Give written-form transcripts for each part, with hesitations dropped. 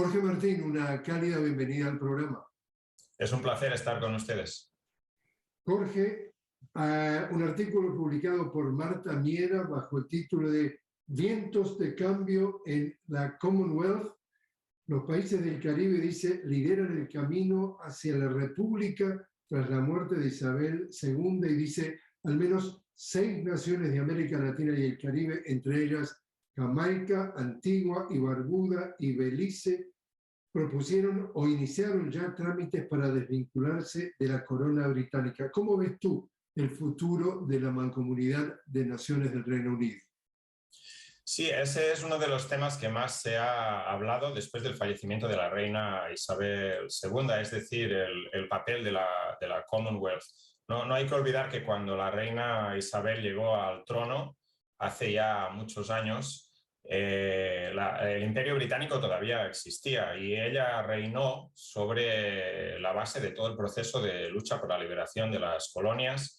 Jorge Martín, una cálida bienvenida al programa. Es un placer estar con ustedes. Jorge, un artículo publicado por Marta Miera bajo el título de Vientos de cambio en la Commonwealth. Los países del Caribe, dice, lideran el camino hacia la República tras la muerte de Isabel II y dice, al menos 6 naciones de América Latina y el Caribe, entre ellas Jamaica, Antigua y Barbuda y Belice, propusieron o iniciaron ya trámites para desvincularse de la corona británica. ¿Cómo ves tú el futuro de la Mancomunidad de Naciones del Reino Unido? Sí, ese es uno de los temas que más se ha hablado después del fallecimiento de la reina Isabel II, es decir, el papel de la Commonwealth. No hay que olvidar que cuando la reina Isabel llegó al trono, hace ya muchos años, el Imperio Británico todavía existía y ella reinó sobre la base de todo el proceso de lucha por la liberación de las colonias.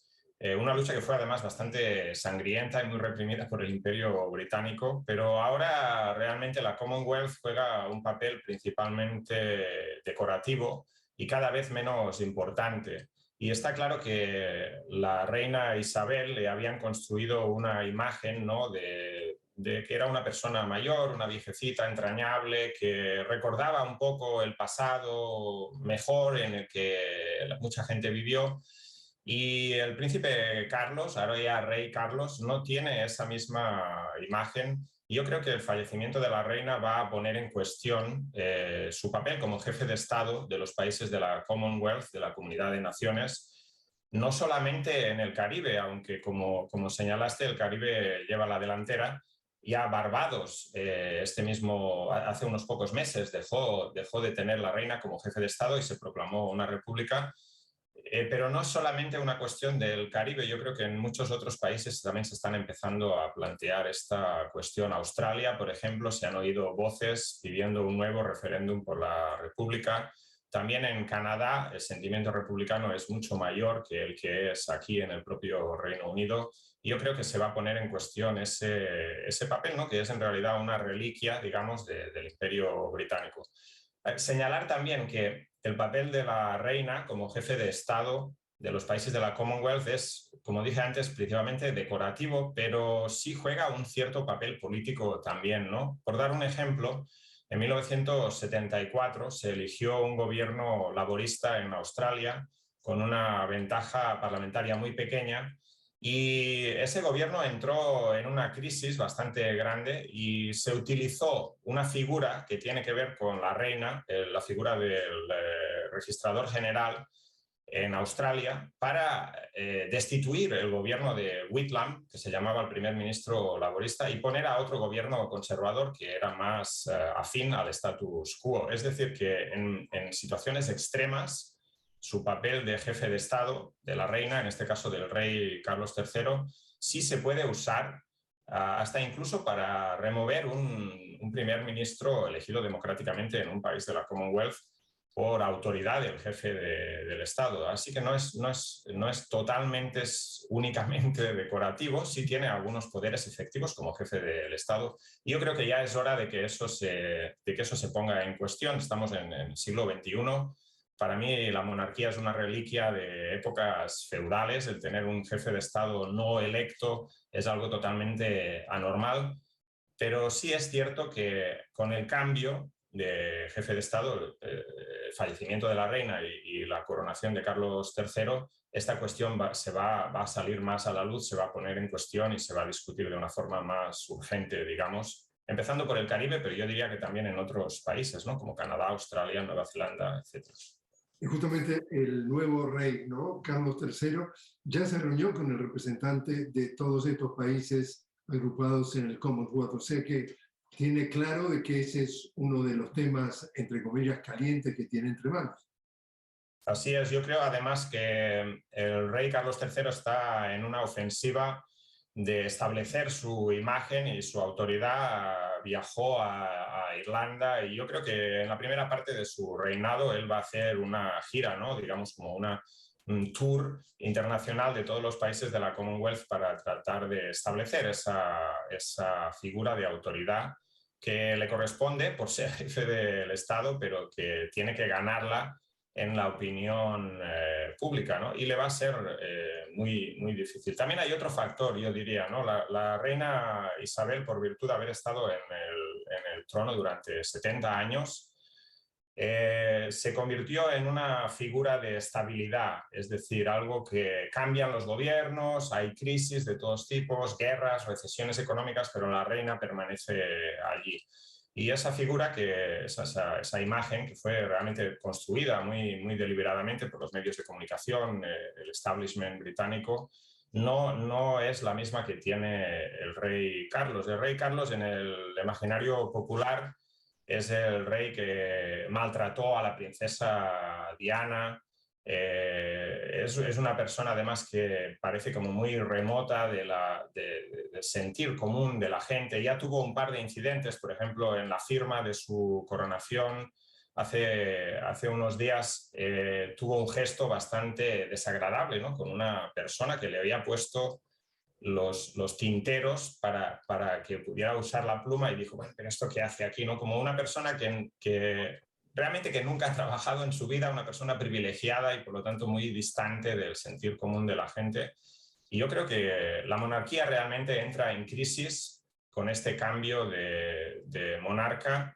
Una lucha que fue además bastante sangrienta y muy reprimida por el Imperio Británico, pero ahora realmente la Commonwealth juega un papel principalmente decorativo y cada vez menos importante. Y está claro que la reina Isabel le habían construido una imagen, ¿no?, de que era una persona mayor, una viejecita entrañable, que recordaba un poco el pasado mejor en el que mucha gente vivió. Y el príncipe Carlos, ahora ya rey Carlos, no tiene esa misma imagen. Y yo creo que el fallecimiento de la reina va a poner en cuestión su papel como jefe de Estado de los países de la Commonwealth, de la Comunidad de Naciones, no solamente en el Caribe, aunque como señalaste, el Caribe lleva la delantera. Ya Barbados, hace unos pocos meses, dejó de tener la reina como jefe de Estado y se proclamó una república. Pero no es solamente una cuestión del Caribe, yo creo que en muchos otros países también se están empezando a plantear esta cuestión. Australia, por ejemplo, se han oído voces pidiendo un nuevo referéndum por la República. También en Canadá el sentimiento republicano es mucho mayor que el que es aquí en el propio Reino Unido. Y yo creo que se va a poner en cuestión ese papel, ¿no?, que es en realidad una reliquia, digamos, del Imperio Británico. Señalar también que el papel de la reina como jefe de Estado de los países de la Commonwealth es, como dije antes, principalmente decorativo, pero sí juega un cierto papel político también, ¿no? Por dar un ejemplo, en 1974 se eligió un gobierno laborista en Australia con una ventaja parlamentaria muy pequeña. Y ese gobierno entró en una crisis bastante grande y se utilizó una figura que tiene que ver con la reina, la figura del registrador general en Australia, para destituir el gobierno de Whitlam, que se llamaba el primer ministro laborista, y poner a otro gobierno conservador que era más afín al status quo. Es decir, que en situaciones extremas, su papel de jefe de Estado de la reina, en este caso del rey Carlos III, sí se puede usar hasta incluso para remover un primer ministro elegido democráticamente en un país de la Commonwealth por autoridad del jefe del Estado. Así que no es totalmente, únicamente decorativo, sí tiene algunos poderes efectivos como jefe del Estado. Y yo creo que ya es hora de que eso se ponga en cuestión. Estamos en el siglo XXI. Para mí la monarquía es una reliquia de épocas feudales. El tener un jefe de Estado no electo es algo totalmente anormal, pero sí es cierto que con el cambio de jefe de Estado, el fallecimiento de la reina y la coronación de Carlos III, esta cuestión va a salir más a la luz, se va a poner en cuestión y se va a discutir de una forma más urgente, digamos, empezando por el Caribe, pero yo diría que también en otros países, ¿no?, como Canadá, Australia, Nueva Zelanda, etc. Y justamente el nuevo rey, ¿no?, Carlos III, ya se reunió con el representante de todos estos países agrupados en el Commonwealth. O sea que tiene claro de que ese es uno de los temas, entre comillas, calientes que tiene entre manos. Así es, yo creo además que el rey Carlos III está en una ofensiva de establecer su imagen y su autoridad. Viajó a Irlanda y yo creo que en la primera parte de su reinado él va a hacer una gira, ¿no?, digamos como un tour internacional de todos los países de la Commonwealth para tratar de establecer esa figura de autoridad que le corresponde por ser jefe del Estado, pero que tiene que ganarla en la opinión pública, ¿no? Y le va a ser muy, muy difícil. También hay otro factor, yo diría, ¿no? La reina Isabel, por virtud de haber estado en el trono durante 70 años, se convirtió en una figura de estabilidad, es decir, algo que cambian los gobiernos, hay crisis de todos tipos, guerras, recesiones económicas, pero la reina permanece allí. Y esa figura, esa imagen que fue realmente construida muy, muy deliberadamente por los medios de comunicación, el establishment británico, no es la misma que tiene el rey Carlos. El rey Carlos en el imaginario popular es el rey que maltrató a la princesa Diana. Es una persona además que parece como muy remota del sentir común de la gente. Ya tuvo un par de incidentes, por ejemplo, en la firma de su coronación. Hace unos días tuvo un gesto bastante desagradable, ¿no? Con una persona que le había puesto los tinteros para que pudiera usar la pluma y dijo, bueno, pero ¿esto qué hace aquí? ¿No? Como una persona que realmente que nunca ha trabajado en su vida, una persona privilegiada y por lo tanto muy distante del sentir común de la gente. Y yo creo que la monarquía realmente entra en crisis con este cambio de monarca,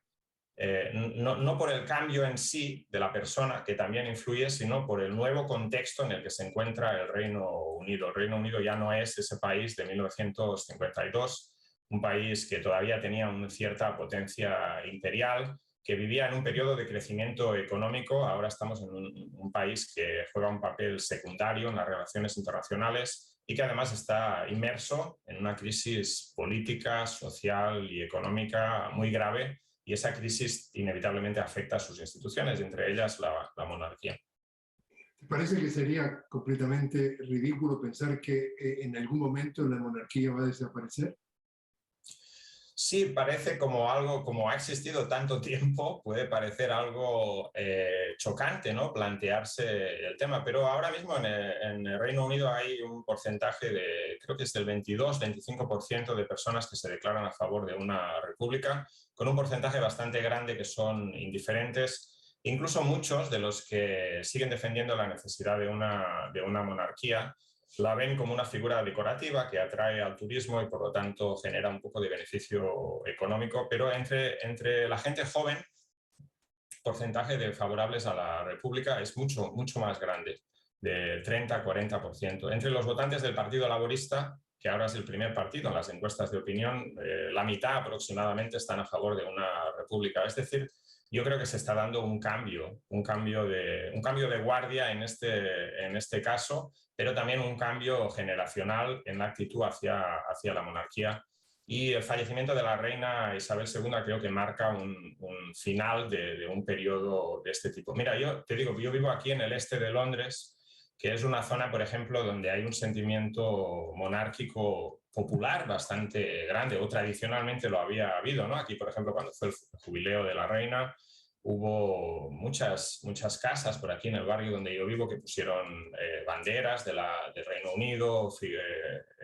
no por el cambio en sí de la persona, que también influye, sino por el nuevo contexto en el que se encuentra el Reino Unido. El Reino Unido ya no es ese país de 1952, un país que todavía tenía una cierta potencia imperial, que vivía en un periodo de crecimiento económico. Ahora estamos en un país que juega un papel secundario en las relaciones internacionales y que además está inmerso en una crisis política, social y económica muy grave, y esa crisis inevitablemente afecta a sus instituciones, entre ellas la monarquía. ¿Te parece que sería completamente ridículo pensar que en algún momento la monarquía va a desaparecer? Sí, parece como algo, como ha existido tanto tiempo, puede parecer algo chocante, ¿no? Plantearse el tema, pero ahora mismo en el Reino Unido hay un porcentaje de, creo que es del 22-25% de personas que se declaran a favor de una república, con un porcentaje bastante grande que son indiferentes, incluso muchos de los que siguen defendiendo la necesidad de una monarquía la ven como una figura decorativa que atrae al turismo y por lo tanto genera un poco de beneficio económico, pero entre la gente joven el porcentaje de favorables a la República es mucho, mucho más grande, de 30-40%. Entre los votantes del Partido Laborista, que ahora es el primer partido en las encuestas de opinión, la mitad aproximadamente están a favor de una república. Es decir, yo creo que se está dando un cambio de guardia en este caso, pero también un cambio generacional en la actitud hacia la monarquía. Y el fallecimiento de la reina Isabel II creo que marca un final de un periodo de este tipo. Mira, yo te digo, yo vivo aquí en el este de Londres, que es una zona, por ejemplo, donde hay un sentimiento monárquico popular bastante grande, o tradicionalmente lo había habido, ¿no? Aquí, por ejemplo, cuando fue el jubileo de la reina, hubo muchas casas por aquí en el barrio donde yo vivo que pusieron banderas del Reino Unido,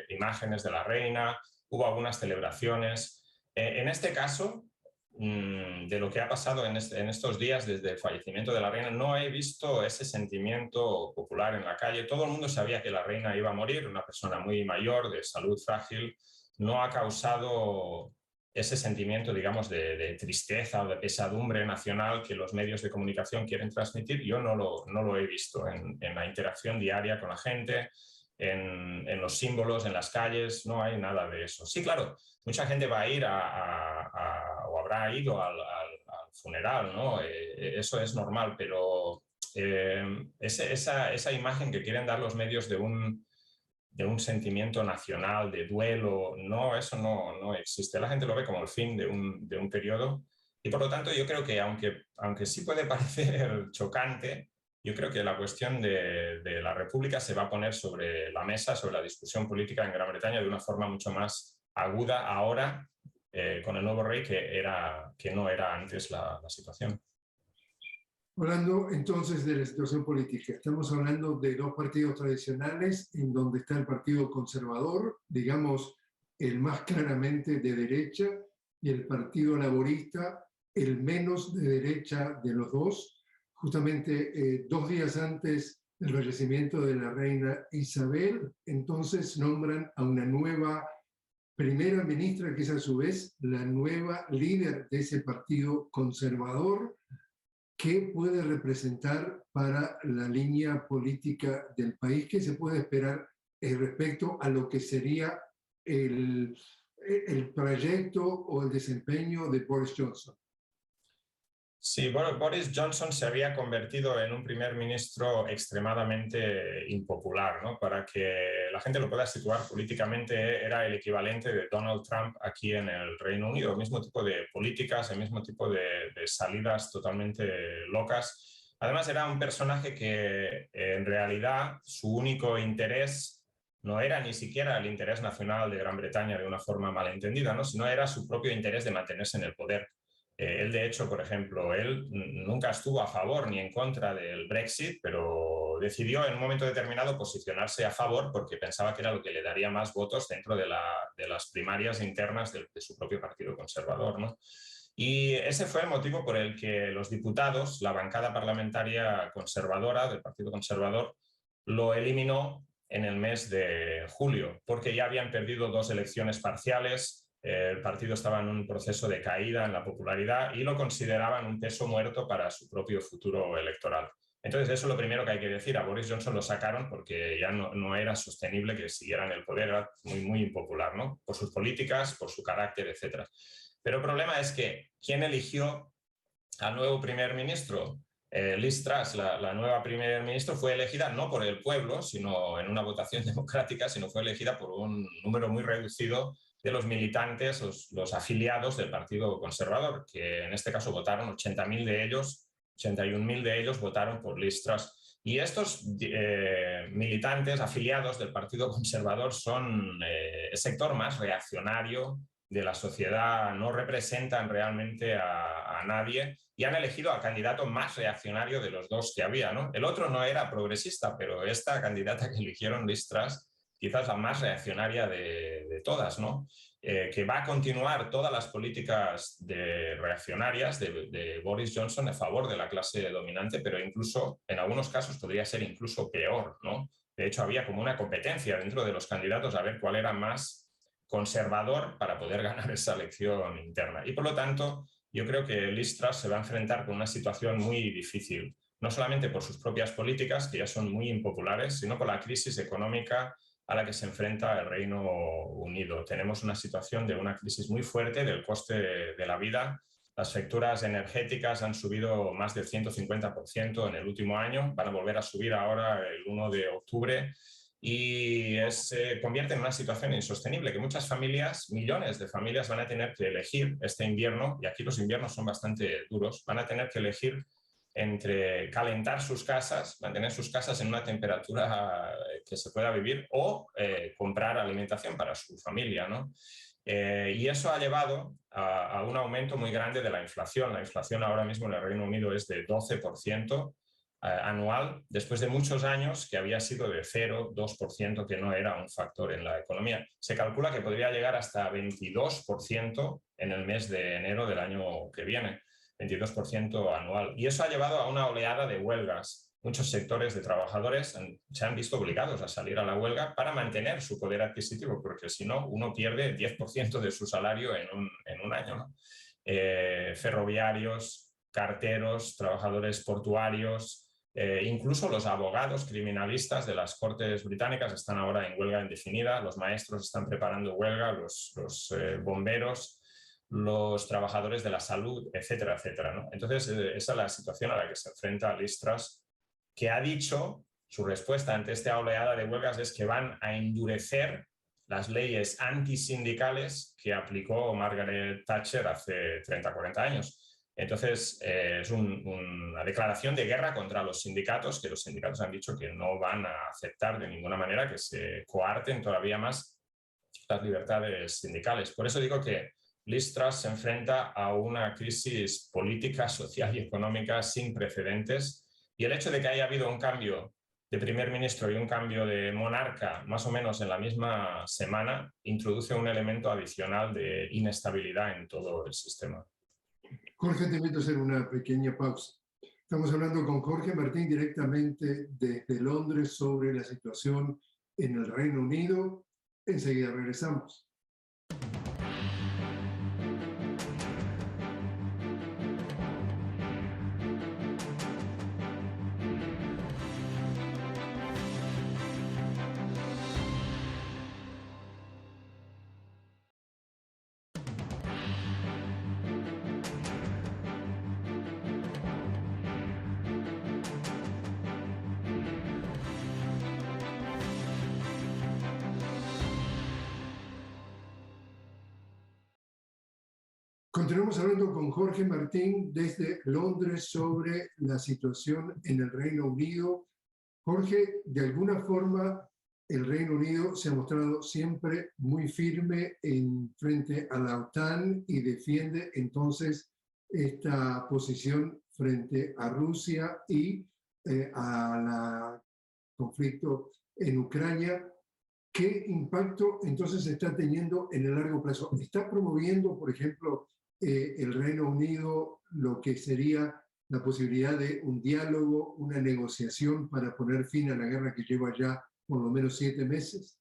imágenes de la reina, hubo algunas celebraciones. En este caso, de lo que ha pasado en estos días desde el fallecimiento de la reina, no he visto ese sentimiento popular en la calle. Todo el mundo sabía que la reina iba a morir, una persona muy mayor, de salud frágil. No ha causado ese sentimiento, digamos, de tristeza o de pesadumbre nacional que los medios de comunicación quieren transmitir. Yo no lo he visto en la interacción diaria con la gente, en los símbolos, en las calles, no hay nada de eso. Sí, claro, mucha gente va a ir o habrá ido al funeral, ¿no? Eso es normal, pero esa imagen que quieren dar los medios de un sentimiento nacional, de duelo, no, eso no existe. La gente lo ve como el fin de un periodo y por lo tanto yo creo que aunque sí puede parecer chocante, yo creo que la cuestión de la República se va a poner sobre la mesa, sobre la discusión política en Gran Bretaña de una forma mucho más aguda ahora con el nuevo rey que no era antes la situación. Hablando entonces de la situación política, estamos hablando de dos partidos tradicionales en donde está el Partido Conservador, digamos el más claramente de derecha, y el Partido Laborista, el menos de derecha de los dos. Justamente 2 días antes del fallecimiento de la reina Isabel, entonces nombran a una nueva primera ministra, que es a su vez la nueva líder de ese partido conservador. ¿Qué puede representar para la línea política del país? ¿Qué se puede esperar respecto a lo que sería el proyecto o el desempeño de Boris Johnson? Sí, Boris Johnson se había convertido en un primer ministro extremadamente impopular, ¿no? Para que la gente lo pueda situar políticamente, era el equivalente de Donald Trump aquí en el Reino Unido. El mismo tipo de políticas, el mismo tipo de salidas totalmente locas. Además, era un personaje que en realidad su único interés no era ni siquiera el interés nacional de Gran Bretaña de una forma malentendida, ¿no? Sino era su propio interés de mantenerse en el poder. Él, de hecho, por ejemplo, él nunca estuvo a favor ni en contra del Brexit, pero decidió en un momento determinado posicionarse a favor porque pensaba que era lo que le daría más votos dentro de las primarias internas de su propio partido conservador, ¿no? Y ese fue el motivo por el que los diputados, la bancada parlamentaria conservadora del Partido Conservador, lo eliminó en el mes de julio, porque ya habían perdido 2 elecciones parciales. El partido estaba en un proceso de caída en la popularidad y lo consideraban un peso muerto para su propio futuro electoral. Entonces, eso es lo primero que hay que decir. A Boris Johnson lo sacaron porque ya no era sostenible que siguiera en el poder, era muy impopular, ¿no? Por sus políticas, por su carácter, etc. Pero el problema es que, ¿quién eligió al nuevo primer ministro? Liz Truss, la nueva primer ministro, fue elegida no por el pueblo, sino en una votación democrática, sino fue elegida por un número muy reducido de los militantes, los afiliados del Partido Conservador, que en este caso votaron 80.000 de ellos, 81.000 de ellos votaron por Liz Truss. Y estos militantes afiliados del Partido Conservador son el sector más reaccionario de la sociedad, no representan realmente a nadie y han elegido al candidato más reaccionario de los 2 que había, ¿no? El otro no era progresista, pero esta candidata que eligieron, Liz Truss, quizás la más reaccionaria de todas, ¿no? Que va a continuar todas las políticas reaccionarias de Boris Johnson a favor de la clase dominante, pero incluso en algunos casos podría ser incluso peor, ¿no? De hecho, había como una competencia dentro de los candidatos a ver cuál era más conservador para poder ganar esa elección interna. Y por lo tanto, yo creo que Liz Truss se va a enfrentar con una situación muy difícil, no solamente por sus propias políticas, que ya son muy impopulares, sino por la crisis económica a la que se enfrenta el Reino Unido. Tenemos una situación de una crisis muy fuerte del coste de la vida. Las facturas energéticas han subido más del 150% en el último año, van a volver a subir ahora el 1 de octubre y se convierte en una situación insostenible que muchas familias, millones de familias, van a tener que elegir este invierno, y aquí los inviernos son bastante duros, van a tener que elegir entre calentar sus casas, mantener sus casas en una temperatura que se pueda vivir o comprar alimentación para su familia, ¿no? Y eso ha llevado a un aumento muy grande de la inflación. La inflación ahora mismo en el Reino Unido es de 12% anual, después de muchos años que había sido de 0, 2%, que no era un factor en la economía. Se calcula que podría llegar hasta 22% en el mes de enero del año que viene. 22% anual. Y eso ha llevado a una oleada de huelgas. Muchos sectores de trabajadores se han visto obligados a salir a la huelga para mantener su poder adquisitivo, porque si no, uno pierde el 10% de su salario en un año, ¿no? Ferroviarios, carteros, trabajadores portuarios, incluso los abogados criminalistas de las cortes británicas están ahora en huelga indefinida, los maestros están preparando huelga, los bomberos, los trabajadores de la salud, etcétera, etcétera, ¿no? Entonces, esa es la situación a la que se enfrenta Liz Truss, que ha dicho, su respuesta ante esta oleada de huelgas es que van a endurecer las leyes antisindicales que aplicó Margaret Thatcher hace 30, 40 años. Entonces, es una declaración de guerra contra los sindicatos, que los sindicatos han dicho que no van a aceptar de ninguna manera que se coarten todavía más las libertades sindicales. Por eso digo que Liz Truss se enfrenta a una crisis política, social y económica sin precedentes, y el hecho de que haya habido un cambio de primer ministro y un cambio de monarca más o menos en la misma semana introduce un elemento adicional de inestabilidad en todo el sistema. Jorge, te invito a hacer una pequeña pausa. Estamos hablando con Jorge Martín directamente desde Londres sobre la situación en el Reino Unido. Enseguida regresamos. Continuamos hablando con Jorge Martín desde Londres sobre la situación en el Reino Unido. Jorge, de alguna forma el Reino Unido se ha mostrado siempre muy firme en frente a la OTAN y defiende entonces esta posición frente a Rusia y al conflicto en Ucrania. ¿Qué impacto entonces está teniendo en el largo plazo? ¿Está promoviendo, por ejemplo, el Reino Unido lo que sería la posibilidad de un diálogo, una negociación para poner fin a la guerra que lleva ya por lo menos 7 meses?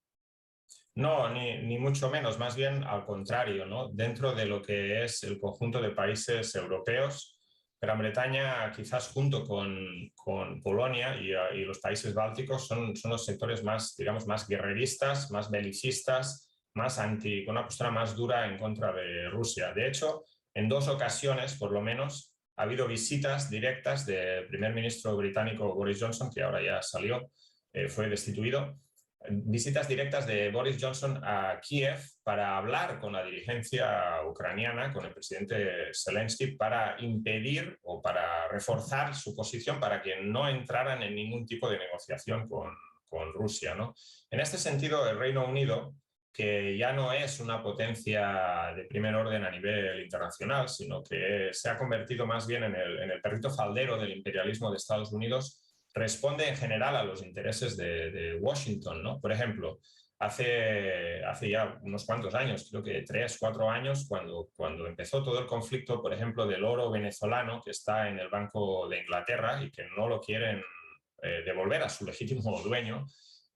No, ni mucho menos, más bien al contrario, ¿no? Dentro de lo que es el conjunto de países europeos, Gran Bretaña, quizás junto con Polonia y los países bálticos, son los sectores más, digamos, más guerreristas, más belicistas, con una postura más dura en contra de Rusia. De hecho, en 2 ocasiones, por lo menos, ha habido visitas directas del primer ministro británico Boris Johnson, que ahora ya salió, fue destituido, visitas directas de Boris Johnson a Kiev para hablar con la dirigencia ucraniana, con el presidente Zelensky, para impedir o para reforzar su posición para que no entraran en ningún tipo de negociación con Rusia, ¿no? En este sentido, el Reino Unido, que ya no es una potencia de primer orden a nivel internacional, sino que se ha convertido más bien en el perrito faldero del imperialismo de Estados Unidos, responde en general a los intereses de Washington, ¿no? Por ejemplo, hace ya unos cuantos años, creo que 3, 4 años, cuando empezó todo el conflicto, por ejemplo, del oro venezolano que está en el Banco de Inglaterra y que no lo quieren devolver a su legítimo dueño,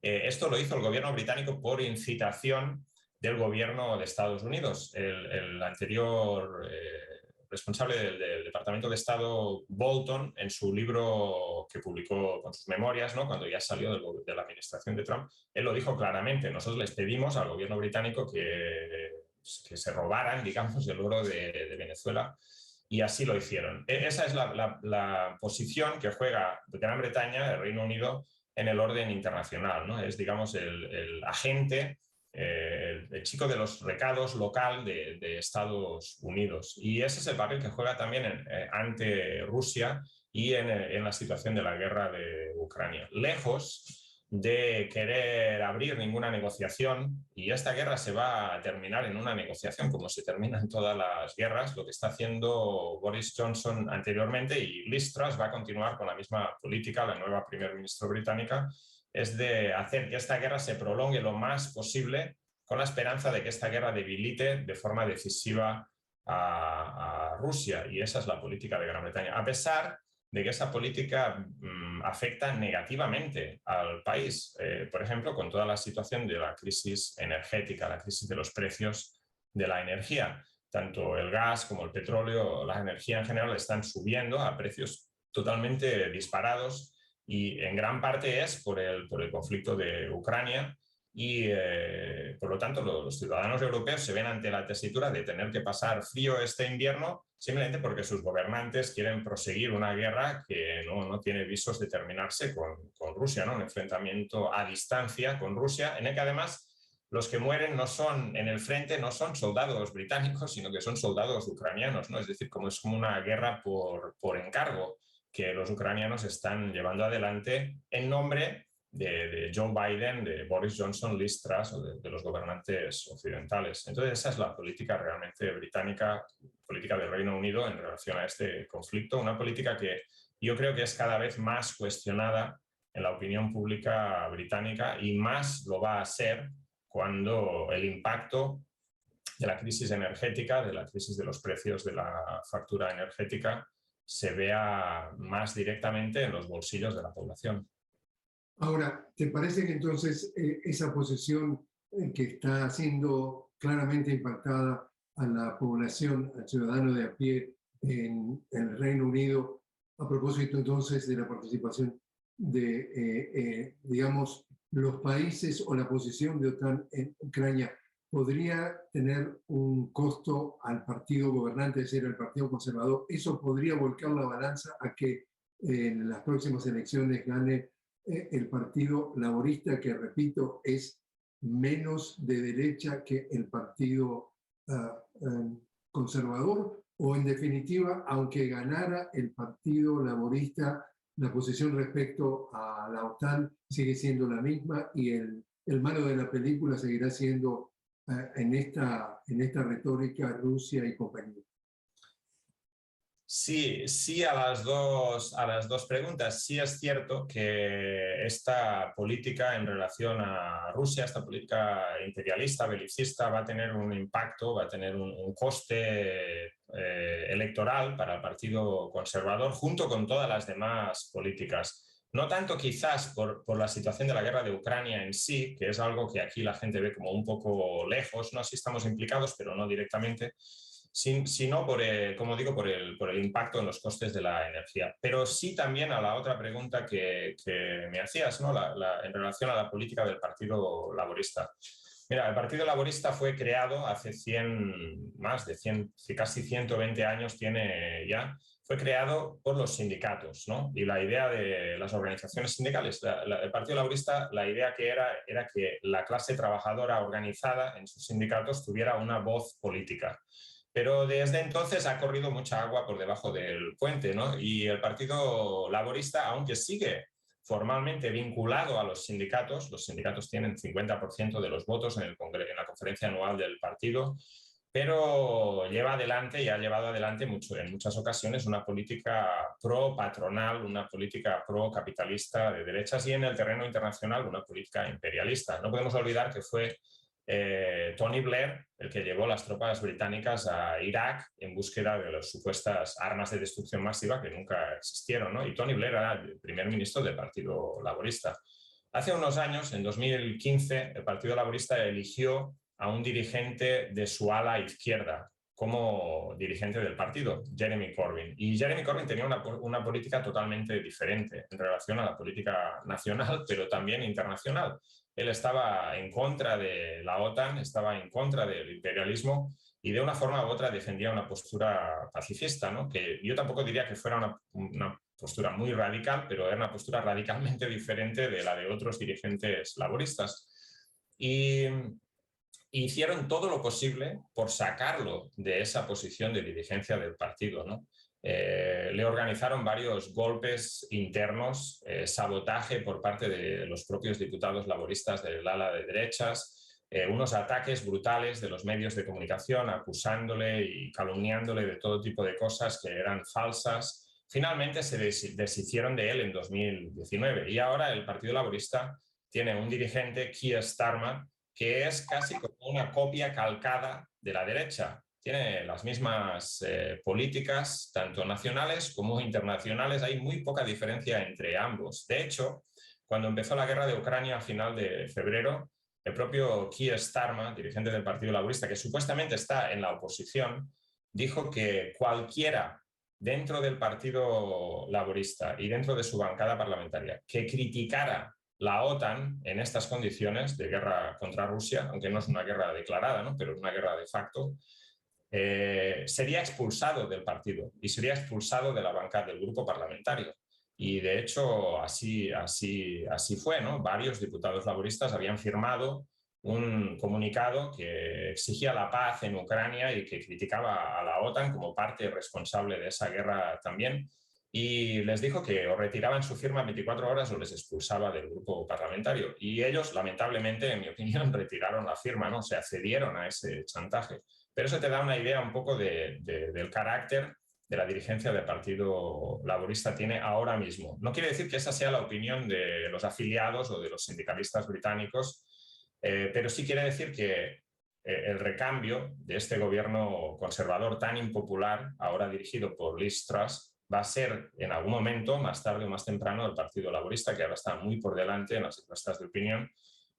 esto lo hizo el gobierno británico por incitación del gobierno de Estados Unidos. El anterior responsable del Departamento de Estado, Bolton, en su libro que publicó con sus memorias, ¿no? Cuando ya salió de la administración de Trump, él lo dijo claramente: nosotros les pedimos al gobierno británico que se robaran, digamos, el oro de Venezuela, y así lo hicieron. Esa es la posición que juega Gran Bretaña, el Reino Unido, en el orden internacional, ¿no? Es, digamos, el agente, el chico de los recados local de Estados Unidos. Y ese es el papel que juega también ante Rusia y en la situación de la guerra de Ucrania. Lejos de querer abrir ninguna negociación, y esta guerra se va a terminar en una negociación como se terminan todas las guerras, lo que está haciendo Boris Johnson anteriormente, y Liz Truss va a continuar con la misma política, la nueva primer ministro británica, es de hacer que esta guerra se prolongue lo más posible, con la esperanza de que esta guerra debilite de forma decisiva a Rusia. Y esa es la política de Gran Bretaña, a pesar de que esa política afecta negativamente al país. Por ejemplo, con toda la situación de la crisis energética, la crisis de los precios de la energía. Tanto el gas como el petróleo, la energía en general, están subiendo a precios totalmente disparados, y en gran parte es por el conflicto de Ucrania, y por lo tanto los ciudadanos europeos se ven ante la tesitura de tener que pasar frío este invierno simplemente porque sus gobernantes quieren proseguir una guerra que no tiene visos de terminarse con Rusia, ¿no? Un enfrentamiento a distancia con Rusia, en el que además los que mueren no son en el frente, no son soldados británicos, sino que son soldados ucranianos, ¿no? Es decir, es como una guerra por encargo que los ucranianos están llevando adelante en nombre de Joe Biden, de Boris Johnson, Liz Truss o de los gobernantes occidentales. Entonces esa es la política realmente británica, política del Reino Unido en relación a este conflicto, una política que yo creo que es cada vez más cuestionada en la opinión pública británica, y más lo va a ser cuando el impacto de la crisis energética, de la crisis de los precios de la factura energética, se vea más directamente en los bolsillos de la población. Ahora, ¿te parece que entonces esa posición que está siendo claramente impactada a la población, al ciudadano de a pie en el Reino Unido, a propósito entonces de la participación de, digamos, los países o la posición de OTAN en Ucrania, podría tener un costo al partido gobernante, es decir, al Partido Conservador? ¿Eso podría volcar la balanza a que en las próximas elecciones gane el Partido Laborista, que repito, es menos de derecha que el Partido Conservador? O en definitiva, aunque ganara el Partido Laborista, la posición respecto a la OTAN sigue siendo la misma y el malo de la película seguirá siendo en esta retórica Rusia y compañía. Sí, a las dos preguntas. Sí es cierto que esta política en relación a Rusia, esta política imperialista, belicista, va a tener un impacto, va a tener un coste electoral para el Partido Conservador, junto con todas las demás políticas. No tanto quizás por la situación de la guerra de Ucrania en sí, que es algo que aquí la gente ve como un poco lejos, no, sí estamos implicados, pero no directamente, sino como digo, por el impacto en los costes de la energía. Pero sí también a la otra pregunta que me hacías, ¿no? En relación a la política del Partido Laborista. Mira, el Partido Laborista fue creado hace casi 120 años tiene ya. Fue creado por los sindicatos, ¿no? Y la idea de las organizaciones sindicales, el Partido Laborista, la idea que era que la clase trabajadora organizada en sus sindicatos tuviera una voz política. Pero desde entonces ha corrido mucha agua por debajo del puente, ¿no? Y el Partido Laborista, aunque sigue formalmente vinculado a los sindicatos tienen 50% de los votos en la conferencia anual del partido, pero lleva adelante y ha llevado adelante en muchas ocasiones una política pro-patronal, una política pro-capitalista de derechas y en el terreno internacional una política imperialista. No podemos olvidar que fue Tony Blair el que llevó las tropas británicas a Irak en búsqueda de las supuestas armas de destrucción masiva que nunca existieron, ¿no? Y Tony Blair era el primer ministro del Partido Laborista. Hace unos años, en 2015, el Partido Laborista eligió a un dirigente de su ala izquierda como dirigente del partido, Jeremy Corbyn. Y Jeremy Corbyn tenía una política totalmente diferente en relación a la política nacional, pero también internacional. Él estaba en contra de la OTAN, estaba en contra del imperialismo y de una forma u otra defendía una postura pacifista, ¿no? Que yo tampoco diría que fuera una postura muy radical, pero era una postura radicalmente diferente de la de otros dirigentes laboristas. Y hicieron todo lo posible por sacarlo de esa posición de dirigencia del partido, ¿no? Le organizaron varios golpes internos, sabotaje por parte de los propios diputados laboristas del ala de derechas, unos ataques brutales de los medios de comunicación acusándole y calumniándole de todo tipo de cosas que eran falsas. Finalmente se deshicieron de él en 2019 y ahora el Partido Laborista tiene un dirigente, Keir Starmer, que es casi como una copia calcada de la derecha. Tiene las mismas políticas, tanto nacionales como internacionales. Hay muy poca diferencia entre ambos. De hecho, cuando empezó la guerra de Ucrania a final de febrero, el propio Keir Starmer, dirigente del Partido Laborista, que supuestamente está en la oposición, dijo que cualquiera dentro del Partido Laborista y dentro de su bancada parlamentaria que criticara la OTAN en estas condiciones de guerra contra Rusia, aunque no es una guerra declarada, ¿no? Pero es una guerra de facto, sería expulsado del partido y sería expulsado de la bancada del grupo parlamentario. Y de hecho así fue, ¿no? Varios diputados laboristas habían firmado un comunicado que exigía la paz en Ucrania y que criticaba a la OTAN como parte responsable de esa guerra también. Y les dijo que o retiraban su firma en 24 horas o les expulsaba del grupo parlamentario. Y ellos, lamentablemente, en mi opinión, retiraron la firma, ¿no? O sea, cedieron a ese chantaje. Pero eso te da una idea un poco del carácter de la dirigencia del Partido Laborista tiene ahora mismo. No quiere decir que esa sea la opinión de los afiliados o de los sindicalistas británicos, pero sí quiere decir que el recambio de este gobierno conservador tan impopular, ahora dirigido por Liz Truss, va a ser en algún momento, más tarde o más temprano, el Partido Laborista, que ahora está muy por delante en las encuestas de opinión,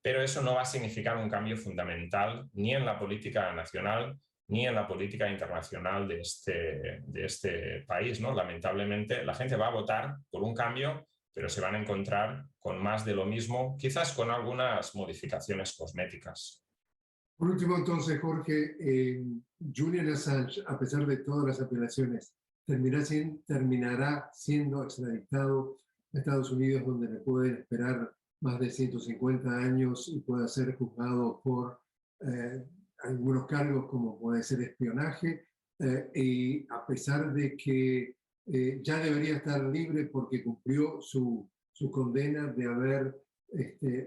pero eso no va a significar un cambio fundamental ni en la política nacional ni en la política internacional de este país, ¿no? Lamentablemente, la gente va a votar por un cambio, pero se van a encontrar con más de lo mismo, quizás con algunas modificaciones cosméticas. Por último, entonces, Jorge, Julian Assange, a pesar de todas las apelaciones, terminará siendo extraditado a Estados Unidos, donde le pueden esperar más de 150 años y pueda ser juzgado por algunos cargos como puede ser espionaje, y a pesar de que ya debería estar libre porque cumplió su condena de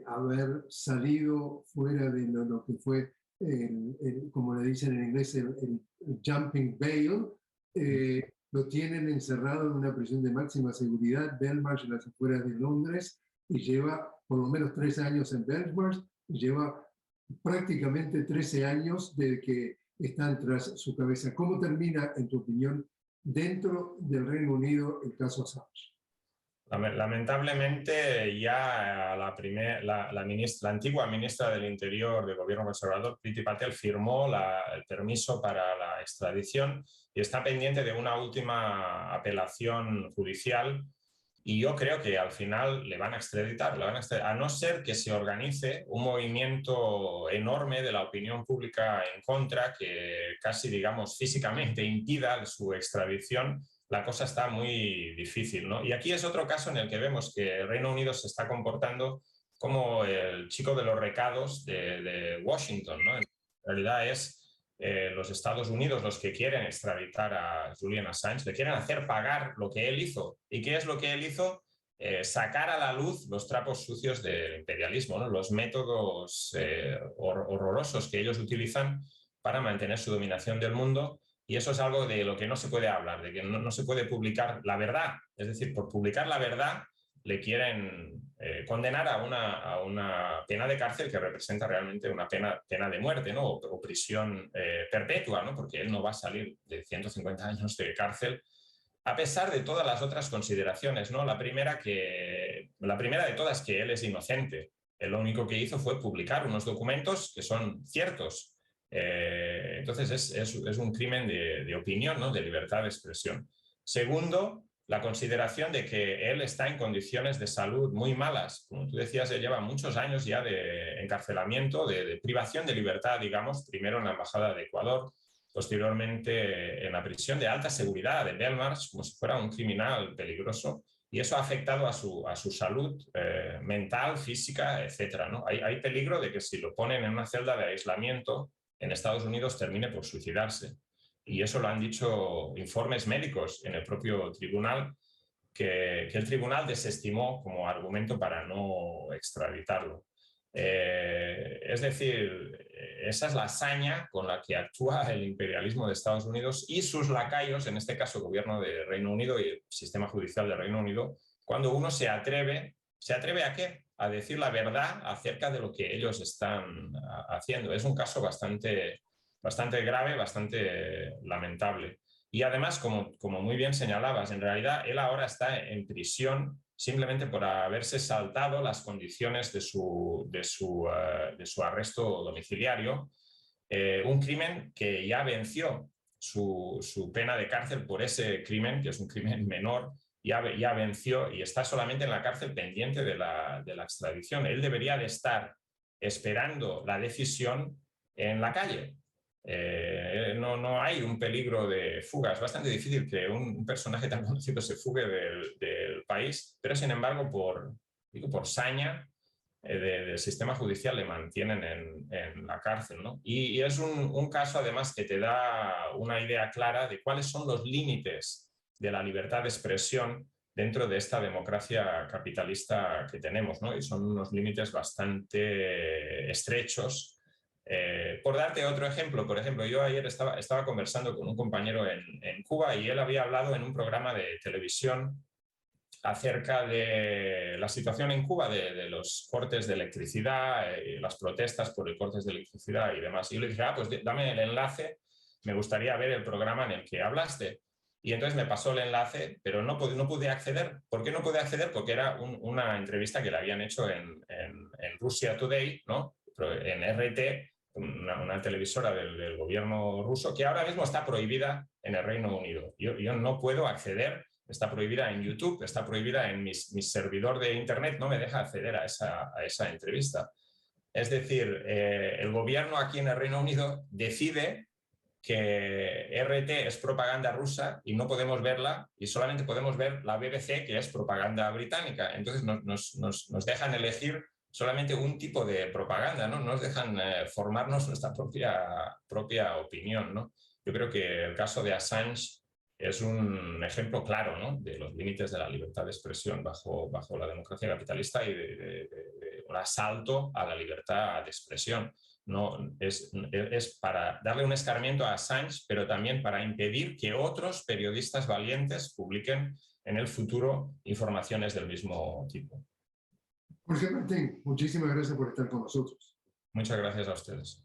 haber salido fuera de lo que fue, como le dicen en inglés, el jumping bail. Lo tienen encerrado en una prisión de máxima seguridad, Belmarsh, en las afueras de Londres, y lleva por lo menos 3 años en Belmarsh, y lleva prácticamente 13 años de que están tras su cabeza. ¿Cómo termina, en tu opinión, dentro del Reino Unido el caso Assange? Lamentablemente ya la antigua ministra del Interior del gobierno conservador, Priti Patel, firmó el permiso para la extradición y está pendiente de una última apelación judicial, y yo creo que al final le van a extraditar, a no ser que se organice un movimiento enorme de la opinión pública en contra que casi, digamos, físicamente impida su extradición. La cosa está muy difícil, ¿no? Y aquí es otro caso en el que vemos que el Reino Unido se está comportando como el chico de los recados de Washington, ¿no? En realidad es los Estados Unidos los que quieren extraditar a Julian Assange, le quieren hacer pagar lo que él hizo. ¿Y qué es lo que él hizo? Sacar a la luz los trapos sucios del imperialismo, ¿no? Los métodos horrorosos que ellos utilizan para mantener su dominación del mundo. Y eso es algo de lo que no se puede hablar, de que no se puede publicar la verdad. Es decir, por publicar la verdad le quieren condenar a una pena de cárcel que representa realmente una pena de muerte, ¿no? O prisión perpetua, ¿no? Porque él no va a salir de 150 años de cárcel, a pesar de todas las otras consideraciones, ¿no? La primera de todas, que él es inocente. Él lo único que hizo fue publicar unos documentos que son ciertos. Entonces es un crimen de opinión, ¿no? De libertad de expresión. Segundo, la consideración de que él está en condiciones de salud muy malas. Como tú decías, él lleva muchos años ya de encarcelamiento, de privación de libertad, digamos, primero en la Embajada de Ecuador, posteriormente en la prisión de alta seguridad de Belmarsh, como si fuera un criminal peligroso, y eso ha afectado a su salud mental, física, etc., ¿no? Hay peligro de que si lo ponen en una celda de aislamiento en Estados Unidos termine por suicidarse. Y eso lo han dicho informes médicos en el propio tribunal, que el tribunal desestimó como argumento para no extraditarlo. Es decir, esa es la hazaña con la que actúa el imperialismo de Estados Unidos y sus lacayos, en este caso el gobierno de Reino Unido y el sistema judicial de Reino Unido, cuando uno se atreve ¿a qué? A decir la verdad acerca de lo que ellos están haciendo. Es un caso bastante grave, bastante lamentable. Y además, como muy bien señalabas, en realidad él ahora está en prisión simplemente por haberse saltado las condiciones de su arresto domiciliario, un crimen que ya venció su pena de cárcel por ese crimen, que es un crimen menor, ya venció y está solamente en la cárcel pendiente de la extradición. Él debería de estar esperando la decisión en la calle. No hay un peligro de fuga. Es bastante difícil que un personaje tan conocido se fugue del país, pero sin embargo por saña del sistema judicial le mantienen en la cárcel, ¿no? Y es un caso además que te da una idea clara de cuáles son los límites de la libertad de expresión dentro de esta democracia capitalista que tenemos, ¿no? Y son unos límites bastante estrechos, por darte otro ejemplo, por ejemplo, yo ayer estaba conversando con un compañero en Cuba y él había hablado en un programa de televisión acerca de la situación en Cuba, de los cortes de electricidad, las protestas por el cortes de electricidad y demás. Y yo le dije, pues dame el enlace, me gustaría ver el programa en el que hablaste. Y entonces me pasó el enlace, pero no pude acceder. ¿Por qué no pude acceder? Porque era una entrevista que le habían hecho en Russia Today, ¿no? En RT, una televisora del gobierno ruso, que ahora mismo está prohibida en el Reino Unido. Yo no puedo acceder. Está prohibida en YouTube, está prohibida en mi servidor de Internet, no me deja acceder a esa entrevista. Es decir, el gobierno aquí en el Reino Unido decide que RT es propaganda rusa y no podemos verla y solamente podemos ver la BBC, que es propaganda británica. Entonces nos dejan elegir solamente un tipo de propaganda, ¿no? Nos dejan formarnos nuestra propia opinión, ¿no? Yo creo que el caso de Assange es un ejemplo claro, ¿no? De los límites de la libertad de expresión bajo la democracia capitalista y de un asalto a la libertad de expresión. No, es para darle un escarmiento a Assange, pero también para impedir que otros periodistas valientes publiquen en el futuro informaciones del mismo tipo. Jorge Martín, muchísimas gracias por estar con nosotros. Muchas gracias a ustedes.